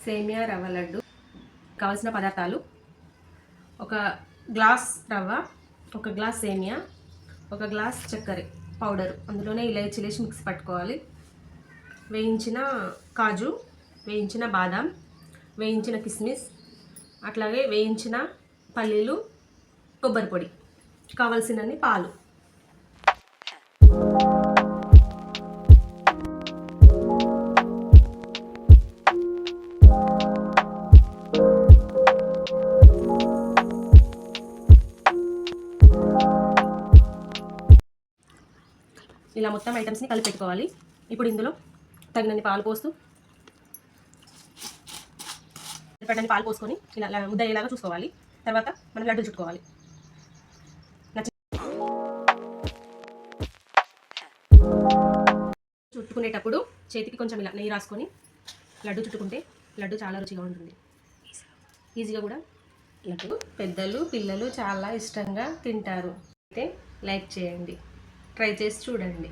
సేమియా రవ్వ లడ్డు కావాల్సిన పదార్థాలు: ఒక గ్లాస్ రవ్వ, ఒక గ్లాస్ సేమియా, ఒక గ్లాస్ చక్కెర పౌడర్, అందులోనే ఇలాచీలు వేసి మిక్స్ పట్టుకోవాలి. వేయించిన కాజు, వేయించిన బాదాం, వేయించిన కిస్మిస్, అట్లాగే వేయించిన పల్లీలు, కొబ్బరి పొడి, కావలసినన్ని పాలు. ఇలా మొత్తం ఐటమ్స్ని కలిపి పెట్టుకోవాలి. ఇప్పుడు ఇందులో తగినన్ని పాలు పోస్తూ పాలు పోసుకొని ఇలా ముద్ద అయ్యేలాగా చూసుకోవాలి. తర్వాత మనం లడ్డు చుట్టుకోవాలి. చుట్టుకునేటప్పుడు చేతికి కొంచెం ఇలా నెయ్యి రాసుకొని లడ్డు చుట్టుకుంటే లడ్డు చాలా రుచిగా ఉంటుంది. ఈజీగా కూడా లడ్డు పెద్దలు పిల్లలు చాలా ఇష్టంగా తింటారు. అయితే లైక్ చేయండి, ట్రై చేసి చూడండి.